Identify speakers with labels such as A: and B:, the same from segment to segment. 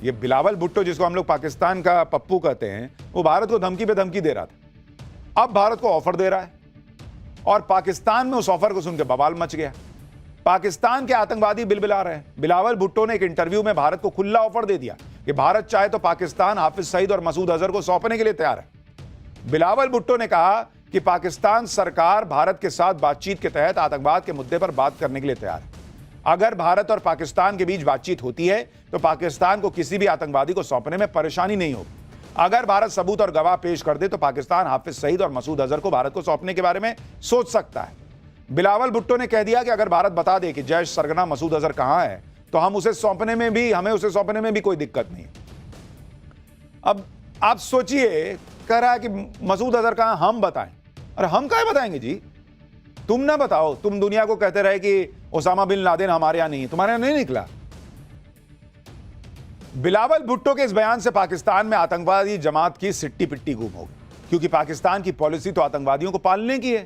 A: ये बिलावल भुट्टो, जिसको हम लोग पाकिस्तान का पप्पू कहते हैं, वो भारत को धमकी पे धमकी दे रहा था। अब भारत को ऑफर दे रहा है और पाकिस्तान में उस ऑफर को सुन के बवाल मच गया। पाकिस्तान के आतंकवादी बिलबिला रहे हैं। बिलावल भुट्टो ने एक इंटरव्यू में भारत को खुला ऑफर दे दिया कि भारत चाहे तो पाकिस्तान हाफिज सईद और मसूद अजहर को सौंपने के लिए तैयार है। बिलावल भुट्टो ने कहा कि पाकिस्तान सरकार भारत के साथ बातचीत के तहत आतंकवाद के मुद्दे पर बात करने के लिए तैयार है। अगर भारत और पाकिस्तान के बीच बातचीत होती है तो पाकिस्तान को किसी भी आतंकवादी को सौंपने में परेशानी नहीं होगी। अगर भारत सबूत और गवाह पेश कर दे तो पाकिस्तान हाफिज सईद और मसूद अजहर को भारत को सौंपने के बारे में सोच सकता है। बिलावल भुट्टो ने कह दिया कि अगर भारत बता दे कि जैश सरगना मसूद अजहर कहां है तो हमें उसे सौंपने में भी कोई दिक्कत नहीं। अब आप सोचिए, कह रहा है कि मसूद अजहर कहां, हम बताएं। अरे हम क्या बताएंगे जी, तुम ना बताओ। तुम दुनिया को कहते रहे कि ओसामा बिन लादेन हमारे यहां नहीं है, तुम्हारे यहां नहीं निकला। बिलावल भुट्टो के इस बयान से पाकिस्तान में आतंकवादी जमात की सिट्टी पिट्टी गुम हो गई, क्योंकि पाकिस्तान की पॉलिसी तो आतंकवादियों को पालने की है,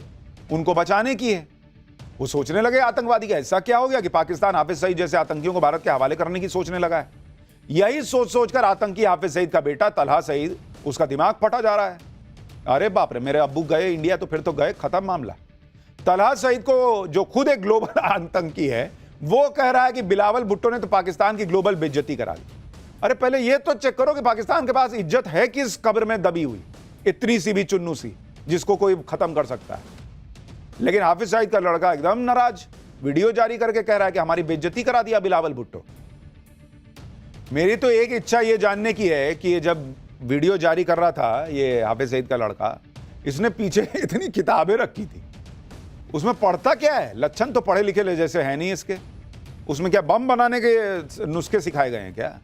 A: उनको बचाने की है। वो सोचने लगे आतंकवादी का ऐसा क्या हो गया कि पाकिस्तान हाफिज सईद जैसे आतंकियों को भारत के हवाले करने की सोचने लगा है। यही सोच सोचकर आतंकी हाफिज सईद का बेटा तलहा सईद, उसका दिमाग फटा जा रहा है। अरे बाप रे, मेरे अब्बू गए इंडिया तो फिर तो गए, खत्म मामला। तलहा सईद को, जो खुद एक ग्लोबल आतंकी है, वो कह रहा है कि बिलावल भुट्टो ने तो पाकिस्तान की ग्लोबल बेइज्जती करा दी। अरे पहले ये तो चेक करो कि पाकिस्तान के पास इज्जत है किस कब्र में दबी हुई, इतनी सी भी चुन्नू सी, जिसको कोई खत्म कर सकता है। लेकिन हाफिज सईद का लड़का एकदम नाराज, वीडियो जारी करके कह रहा है कि हमारी बेइज्जती करा दिया बिलावल भुट्टो। मेरी तो एक इच्छा ये जानने की है कि ये जब वीडियो जारी कर रहा था ये हाफिज सईद का लड़का, इसने पीछे इतनी किताबें रखी थी, उसमें पढ़ता क्या है? लक्षण तो पढ़े लिखे ले जैसे है नहीं इसके। उसमें क्या बम बनाने के नुस्खे सिखाए गए हैं क्या,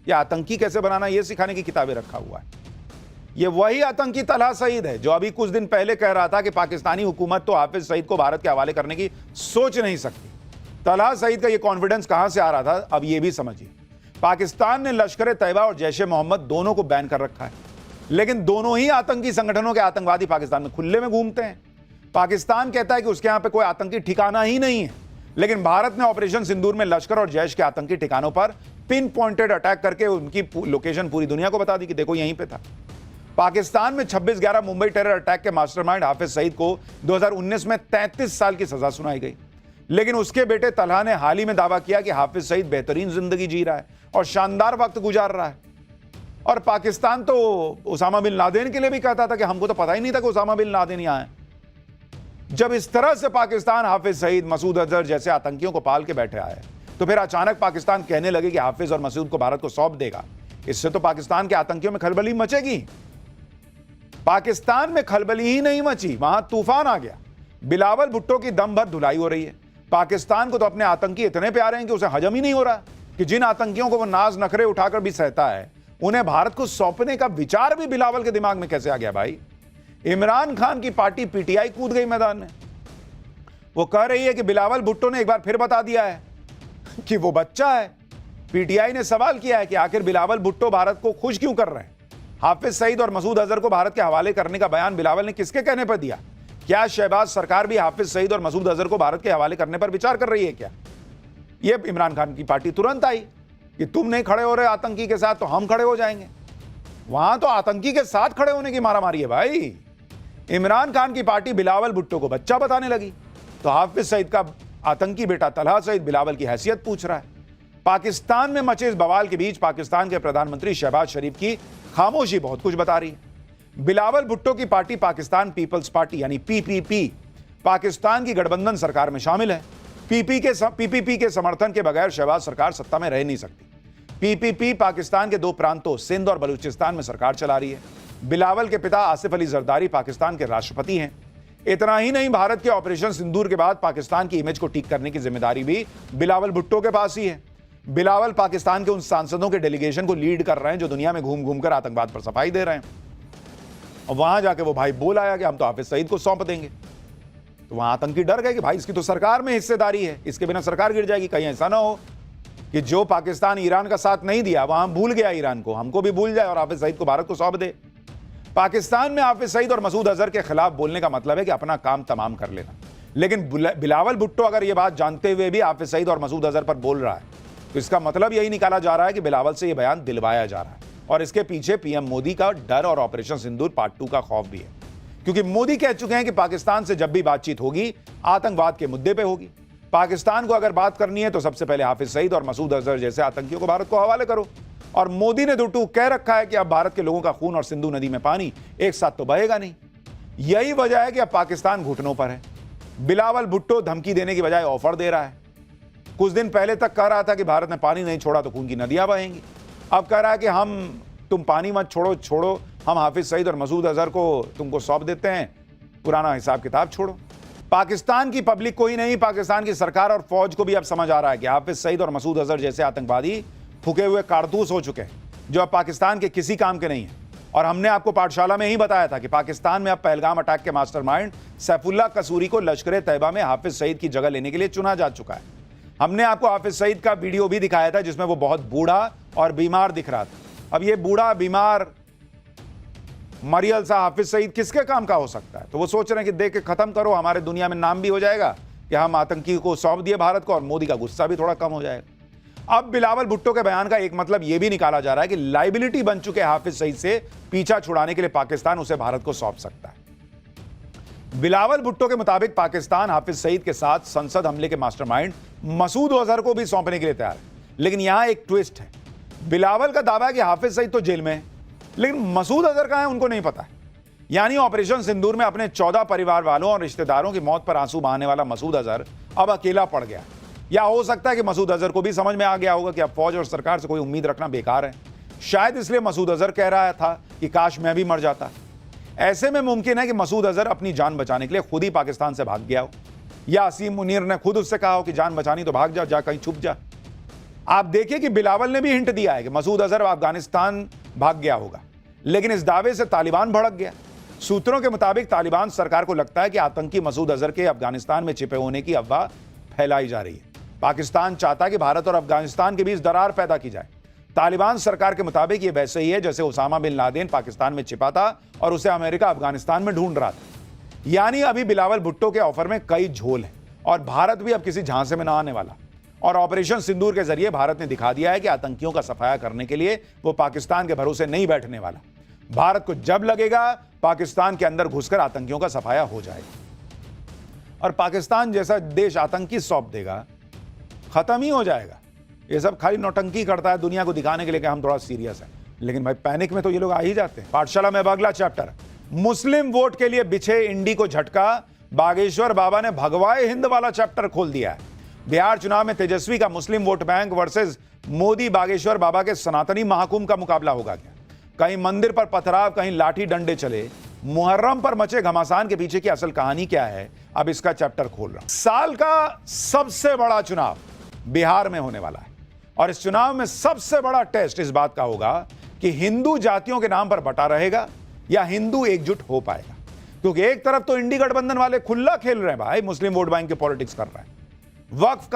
A: या आतंकी कैसे बनाना ये सिखाने की किताबें रखा हुआ है? ये वही आतंकी तलहा सईद है जो अभी कुछ दिन पहले कह रहा था कि पाकिस्तानी हुकूमत तो हाफिज सईद को भारत के हवाले करने की सोच नहीं सकती। तलहा सईद का ये कॉन्फिडेंस कहां से आ रहा था, अब ये भी समझिए। पाकिस्तान ने लश्कर तैयबा और जैश ए मोहम्मद दोनों को बैन कर रखा है, लेकिन दोनों ही आतंकी संगठनों के आतंकवादी पाकिस्तान में खुले में घूमते हैं। पाकिस्तान कहता है कि उसके यहां पे कोई आतंकी ठिकाना ही नहीं है, लेकिन भारत ने ऑपरेशन सिंदूर में लश्कर और जैश के आतंकी ठिकानों पर पिन पॉइंटेड अटैक करके उनकी लोकेशन पूरी दुनिया को बता दी कि देखो यहीं पे था। पाकिस्तान में 26/11 मुंबई टेरर अटैक के मास्टरमाइंड हाफिज सईद को 2019 में 33 साल की सजा सुनाई गई, लेकिन उसके बेटे तलहा ने हाल ही में दावा किया कि हाफिज सईद बेहतरीन जिंदगी जी रहा है और शानदार वक्त गुजार रहा है। और पाकिस्तान तो ओसामा बिन लादेन के लिए भी कहता था कि हमको तो पता ही नहीं था कि ओसामा बिन लादेन यहां है। जब इस तरह से पाकिस्तान हाफिज सईद, मसूद अजहर जैसे आतंकियों को पाल के बैठे आए, तो फिर अचानक पाकिस्तान कहने लगे कि हाफिज और मसूद को भारत को सौंप देगा। इससे तो पाकिस्तान के आतंकियों में खलबली मचेगी। पाकिस्तान में खलबली ही नहीं मची, वहां तूफान आ गया। बिलावल भुट्टो की दम भर धुलाई हो रही है। पाकिस्तान को तो अपने आतंकी इतने प्यारे हैं कि उसे हजम ही नहीं हो रहा कि जिन आतंकियों को वो नाज नखरे उठाकर भी सहता है, उन्हें भारत को सौंपने का विचार भी बिलावल के दिमाग में कैसे आ गया भाई? इमरान खान की पार्टी पीटीआई कूद गई मैदान में। वो कह रही है कि बिलावल भुट्टो ने एक बार फिर बता दिया है कि वो बच्चा है। पीटीआई ने सवाल किया है कि आखिर बिलावल भुट्टो भारत को खुश क्यों कर रहे हैं? हाफिज सईद और मसूद अजहर को भारत के हवाले करने का बयान बिलावल ने किसके कहने पर दिया? क्या शहबाज सरकार भी हाफिज सईद और मसूद अजहर को भारत के हवाले करने पर विचार कर रही है क्या? ये इमरान खान की पार्टी तुरंत आई कि तुम नहीं खड़े हो रहे आतंकी के साथ तो हम खड़े हो जाएंगे। वहां तो आतंकी के साथ खड़े होने की मारामारी है भाई। इमरान खान की पार्टी बिलावल भुट्टो को बच्चा बताने लगी, तो हाफिज सईद का आतंकी बेटा तलहा सईद बिलावल की हैसियत पूछ रहा है। पाकिस्तान में मचे इस बवाल के बीच पाकिस्तान के प्रधानमंत्री शहबाज शरीफ की खामोशी बहुत कुछ बता रही है। बिलावल भुट्टो की पार्टी पाकिस्तान पीपल्स पार्टी यानी पीपीपी पाकिस्तान की गठबंधन सरकार में शामिल है। पीपीपी के समर्थन के बगैर शहबाज सरकार सत्ता में रह नहीं सकती। पीपीपी पाकिस्तान के दो प्रांतों सिंध और बलूचिस्तान में सरकार चला रही है। बिलावल के पिता आसिफ अली जरदारी पाकिस्तान के राष्ट्रपति हैं। इतना ही नहीं, भारत के ऑपरेशन सिंदूर के बाद पाकिस्तान की इमेज को ठीक करने की जिम्मेदारी भी बिलावल भुट्टो के पास ही है। बिलावल पाकिस्तान के उन सांसदों के डेलीगेशन को लीड कर रहे हैं जो दुनिया में घूम घूम कर आतंकवाद पर सफाई दे रहे हैं। और वहां जाके वो भाई बोल आया कि हम तो हाफिज सईद को सौंप देंगे। तो वहां आतंकी डर गए कि भाई इसकी तो सरकार में हिस्सेदारी है, इसके बिना सरकार गिर जाएगी। कहीं ऐसा ना हो कि जो पाकिस्तान ईरान का साथ नहीं दिया वहां भूल गया ईरान को, हमको भी भूल जाए और हाफिज सईद को भारत को सौंप दे। पाकिस्तान में हाफिज सईद और मसूद अजहर के खिलाफ बोलने का मतलब है कि अपना काम तमाम कर लेना। लेकिन बिलावल भुट्टो अगर यह बात जानते हुए भी हाफिज सईद और मसूद अजहर पर बोल रहा है तो इसका मतलब यही निकाला जा रहा है कि बिलावल से यह बयान दिलवाया जा रहा है और इसके पीछे पीएम मोदी का डर और ऑपरेशन सिंदूर पार्ट 2 का खौफ भी है, क्योंकि मोदी कह चुके हैं कि पाकिस्तान से जब भी बातचीत होगी आतंकवाद के मुद्दे पे होगी। पाकिस्तान को अगर बात करनी है तो सबसे पहले हाफिज सईद और मसूद अजहर जैसे आतंकियों को भारत को हवाले करो। और मोदी ने दो टूक कह रखा है कि अब भारत के लोगों का खून और सिंधु नदी में पानी एक साथ तो बहेगा नहीं। यही वजह है कि अब पाकिस्तान घुटनों पर है। बिलावल भुट्टो धमकी देने की बजाय ऑफर दे रहा है। कुछ दिन पहले तक कह रहा था कि भारत ने पानी नहीं छोड़ा तो खून की नदियां बहेंगी। अब कह रहा है कि तुम पानी मत छोड़ो, हम हाफिज सईद और मसूद अजहर को तुमको सौंप देते हैं, पुराना हिसाब किताब छोड़ो। पाकिस्तान की पब्लिक को ही नहीं, पाकिस्तान की सरकार और फौज को भी अब समझ आ रहा है कि हाफिज सईद और मसूद अजहर जैसे आतंकवादी फूके हुए कारतूस हो चुके हैं जो अब पाकिस्तान के किसी काम के नहीं है। और हमने आपको पाठशाला में ही बताया था कि पाकिस्तान में अब पहलगाम अटैक के मास्टरमाइंड सैफुल्लाह कसूरी को लश्कर तैयबा में हाफिज सईद की जगह लेने के लिए चुना जा चुका है। हमने आपको हाफिज सईद का वीडियो भी दिखाया था जिसमें वो बहुत बूढ़ा और बीमार दिख रहा था। अब ये बूढ़ा बीमार मरियल सा हाफिज सईद किसके काम का हो सकता है? तो वो सोच रहे हैं कि देख के खत्म करो, हमारे दुनिया में नाम भी हो जाएगा कि हम आतंकी को सौंप दिए भारत को और मोदी का गुस्सा भी थोड़ा कम हो जाएगा। अब बिलावल भुट्टो के बयान का एक मतलब यह भी निकाला जा रहा है कि लाइबिलिटी बन चुके हाफिज सईद से पीछा छुड़ाने के लिए पाकिस्तान उसे भारत को सौंप सकता है। बिलावल भुट्टो के मुताबिक पाकिस्तान हाफिज सईद के साथ संसद हमले के मास्टरमाइंड मसूद अजहर को भी सौंपने के लिए तैयार है। लेकिन यहां एक ट्विस्ट है। बिलावल का दावा है कि हाफिज सईद तो जेल में है, लेकिन मसूद अजहर कहां है उनको नहीं पता है। यानी ऑपरेशन सिंदूर में अपने 14 परिवार वालों और रिश्तेदारों की मौत पर आंसू बहाने वाला मसूद अजहर अब अकेला पड़ गया। या हो सकता है कि मसूद अजहर को भी समझ में आ गया होगा कि अब फौज और सरकार से कोई उम्मीद रखना बेकार है। शायद इसलिए मसूद अजहर कह रहा था कि काश मैं भी मर जाता। ऐसे में मुमकिन है कि मसूद अजहर अपनी जान बचाने के लिए खुद ही पाकिस्तान से भाग गया हो, या असीम मुनीर ने खुद उससे कहा हो कि जान बचानी तो भाग जा कहीं छुप जा। आप देखिए कि बिलावल ने भी हिंट दिया है कि मसूद अजहर अफगानिस्तान भाग गया होगा, लेकिन इस दावे से तालिबान भड़क गया। सूत्रों के मुताबिक तालिबान सरकार को लगता है कि आतंकी मसूद अजहर के अफगानिस्तान में छिपे होने की अफवाह फैलाई जा रही है। पाकिस्तान चाहता है कि भारत और अफगानिस्तान के बीच दरार पैदा की जाए। तालिबान सरकार के मुताबिक यह वैसे ही है जैसे उसामा बिन लादेन पाकिस्तान में छिपा था और उसे अमेरिका अफगानिस्तान में ढूंढ रहा था। यानी अभी बिलावल भुट्टो के ऑफर में कई झोल हैं और भारत भी अब किसी झांसे में न आने वाला। और ऑपरेशन सिंदूर के जरिए भारत ने दिखा दिया है कि आतंकियों का सफाया करने के लिए वो पाकिस्तान के भरोसे नहीं बैठने वाला। भारत को जब लगेगा पाकिस्तान के अंदर घुसकर आतंकियों का सफाया हो जाएगा और पाकिस्तान जैसा देश आतंकी सौंप देगा, खत्म ही हो जाएगा। ये सब खाली नौटंकी करता है दुनिया को दिखाने के लिए कि हम थोड़ा सीरियस हैं, लेकिन भाई पैनिक में तो ये लोग आ ही जाते हैं। पाठशाला में अब अगला चैप्टर, मुस्लिम वोट के लिए बिछे इंडी को झटका, बागेश्वर बाबा ने भगवाए हिंद वाला चैप्टर खोल दिया है। बिहार चुनाव में तेजस्वी का Muslim vote bank versus Modi Bageshwar Baba के सनातनी महाकुंभ का मुकाबला होगा क्या? कहीं मंदिर पर पथराव, कहीं लाठी डंडे चले। मुहर्रम पर मचे घमासान के पीछे की असल कहानी क्या है, अब इसका चैप्टर खोल रहा हूं। साल का सबसे बड़ा चुनाव बिहार में होने वाला है और इस चुनाव में सबसे बड़ा टेस्ट इस बात का होगा कि हिंदू जातियों के नाम पर बटा रहेगा या हिंदू एकजुट हो पाएगा। क्योंकि एक तरफ तो इंडी गठबंधन वाले खुला खेल रहे हैं भाई, मुस्लिम वोट बैंक के पॉलिटिक्स कर रहे हैं। वक्फ